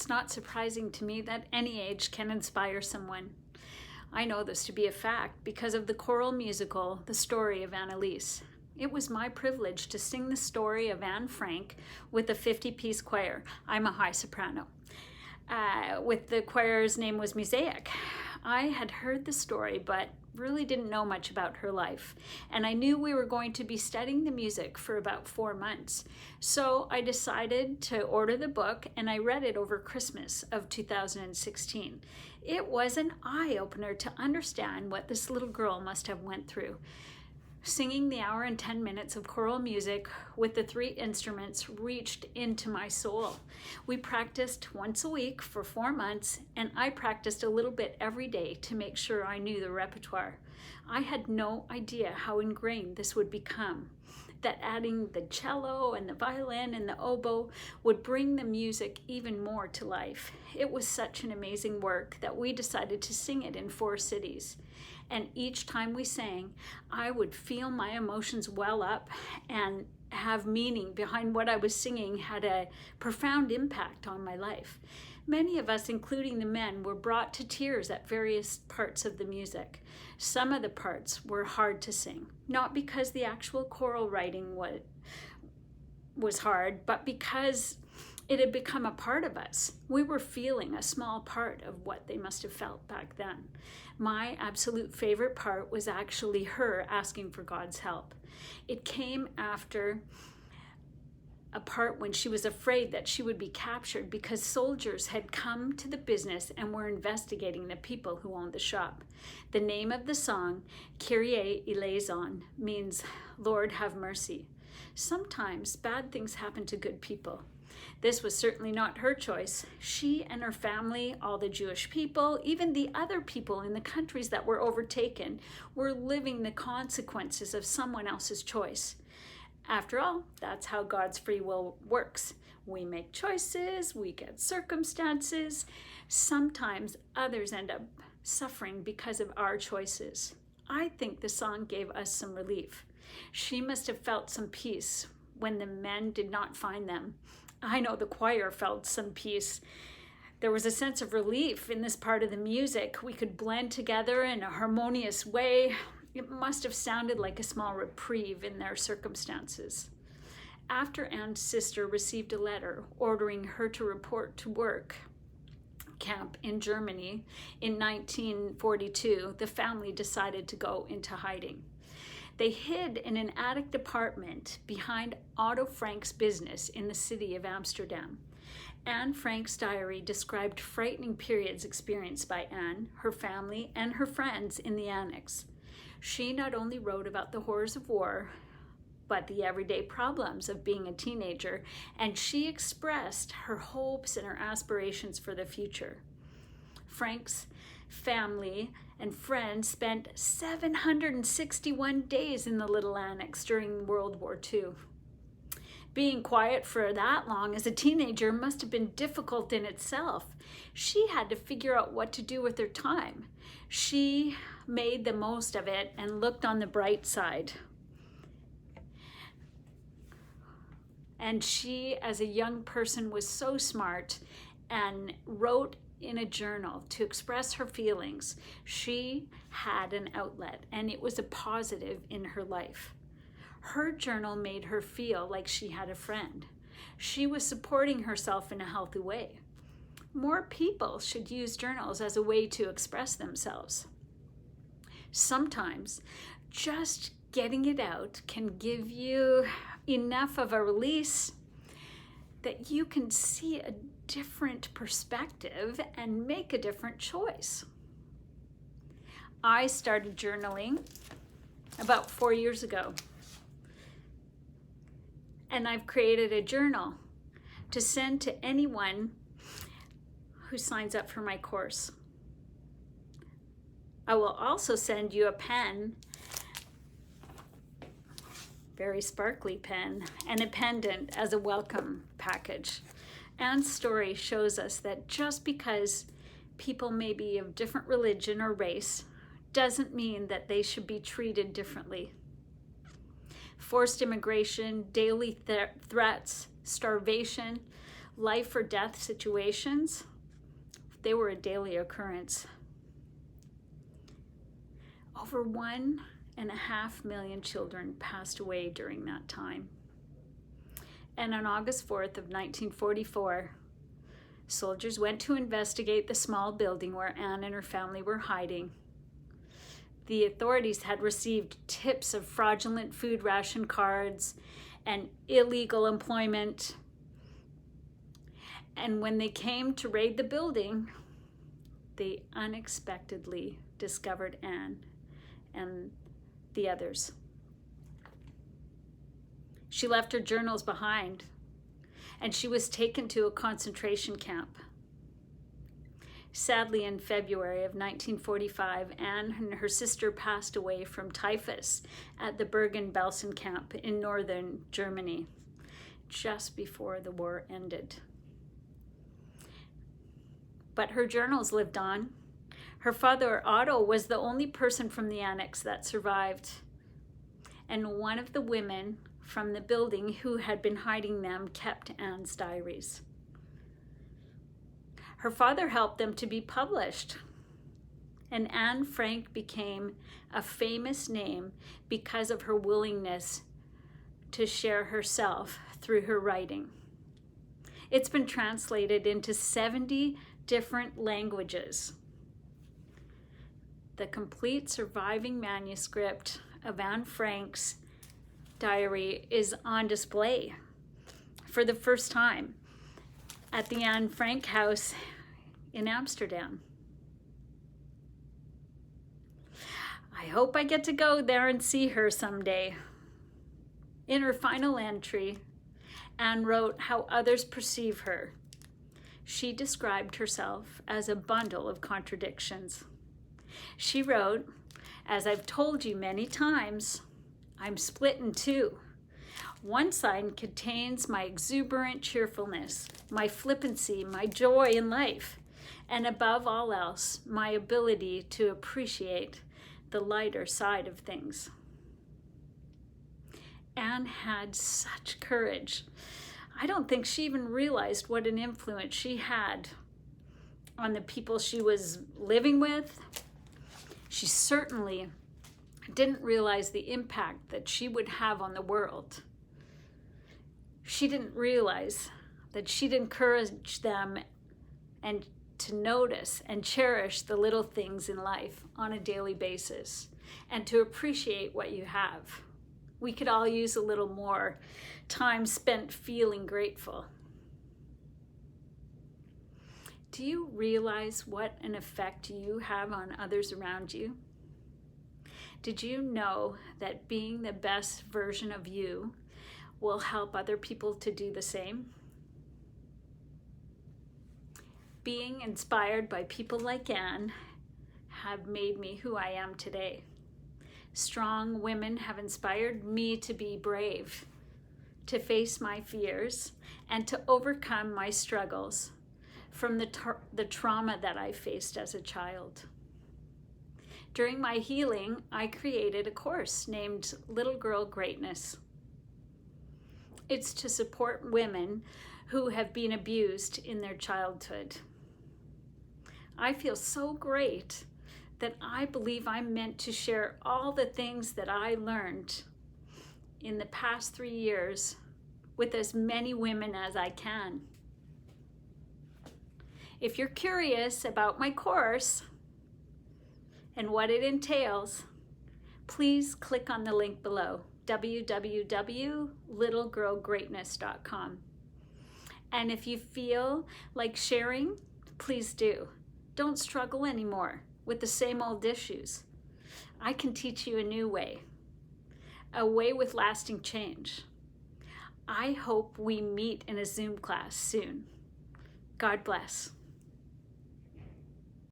It's not surprising to me that any age can inspire someone. I know this to be a fact because of the choral musical, The Story of Annalise. It was my privilege to sing the story of Anne Frank with a 50-piece choir. I'm a high soprano. With the choir's name was Mosaic. I had heard the story, but really didn't know much about her life. And I knew we were going to be studying the music for about 4 months. So I decided to order the book, and I read it over Christmas of 2016. It was an eye-opener to understand what this little girl must have went through. Singing the hour and 10 minutes of choral music with the 3 instruments reached into my soul. We practiced once a week for 4 months, and I practiced a little bit every day to make sure I knew the repertoire. I had no idea how ingrained this would become, that adding the cello and the violin and the oboe would bring the music even more to life. It was such an amazing work that we decided to sing it in 4 cities. And each time we sang, I would feel my emotions well up and have meaning behind what I was singing had a profound impact on my life. Many of us, including the men, were brought to tears at various parts of the music. Some of the parts were hard to sing, not because the actual choral writing was hard, but because it had become a part of us. We were feeling a small part of what they must have felt back then. My absolute favorite part was actually her asking for God's help. It came after a part when she was afraid that she would be captured because soldiers had come to the business and were investigating the people who owned the shop. The name of the song, Kyrie eleison, means Lord have mercy. Sometimes bad things happen to good people. This was certainly not her choice. She and her family, all the Jewish people, even the other people in the countries that were overtaken, were living the consequences of someone else's choice. After all, that's how God's free will works. We make choices, we get circumstances. Sometimes others end up suffering because of our choices. I think the song gave us some relief. She must have felt some peace when the men did not find them. I know the choir felt some peace. There was a sense of relief in this part of the music. We could blend together in a harmonious way. It must have sounded like a small reprieve in their circumstances. After Anne's sister received a letter ordering her to report to work camp in Germany in 1942, the family decided to go into hiding. They hid in an attic apartment behind Otto Frank's business in the city of Amsterdam. Anne Frank's diary described frightening periods experienced by Anne, her family, and her friends in the annex. She not only wrote about the horrors of war, but the everyday problems of being a teenager, and she expressed her hopes and her aspirations for the future. Frank's family and friends spent 761 days in the little annex during World War II. Being quiet for that long as a teenager must have been difficult in itself. She had to figure out what to do with her time. She made the most of it and looked on the bright side. And she, as a young person, was so smart and wrote in a journal to express her feelings. She had an outlet, and it was a positive in her life. Her journal made her feel like she had a friend. She was supporting herself in a healthy way. More people should use journals as a way to express themselves. Sometimes just getting it out can give you enough of a release that you can see a different perspective and make a different choice. I started journaling about 4 years ago, and I've created a journal to send to anyone who signs up for my course. I will also send you a pen, very sparkly pen, and a pendant as a welcome package. Anne's story shows us that just because people may be of different religion or race doesn't mean that they should be treated differently. Forced immigration, daily threats, starvation, life or death situations, they were a daily occurrence. Over 1.5 million children passed away during that time. And on August 4th of 1944, soldiers went to investigate the small building where Anne and her family were hiding. The authorities had received tips of fraudulent food ration cards and illegal employment. And when they came to raid the building, they unexpectedly discovered Anne and the others. She left her journals behind, and she was taken to a concentration camp. Sadly, in February of 1945, Anne and her sister passed away from typhus at the Bergen-Belsen camp in northern Germany, just before the war ended. But her journals lived on. Her father, Otto, was the only person from the annex that survived. And one of the women from the building who had been hiding them kept Anne's diaries. Her father helped them to be published. And Anne Frank became a famous name because of her willingness to share herself through her writing. It's been translated into 70 different languages. The complete surviving manuscript of Anne Frank's diary is on display for the first time at the Anne Frank House in Amsterdam. I hope I get to go there and see her someday. In her final entry, Anne wrote how others perceive her. She described herself as a bundle of contradictions. She wrote, "As I've told you many times, I'm split in two. One side contains my exuberant cheerfulness, my flippancy, my joy in life, and above all else, my ability to appreciate the lighter side of things." Anne had such courage. I don't think she even realized what an influence she had on the people she was living with. She certainly didn't realize the impact that she would have on the world. She didn't realize that she'd encourage them and to notice and cherish the little things in life on a daily basis and to appreciate what you have. We could all use a little more time spent feeling grateful. Do you realize what an effect you have on others around you? Did you know that being the best version of you will help other people to do the same? Being inspired by people like Anne have made me who I am today. Strong women have inspired me to be brave, to face my fears, and to overcome my struggles from the trauma that I faced as a child. During my healing, I created a course named Little Girl Greatness. It's to support women who have been abused in their childhood. I feel so great that I believe I'm meant to share all the things that I learned in the past 3 years with as many women as I can. If you're curious about my course and what it entails, please click on the link below, www.littlegirlgreatness.com. And if you feel like sharing, please do. Don't struggle anymore with the same old issues. I can teach you a new way, a way with lasting change. I hope we meet in a Zoom class soon. God bless.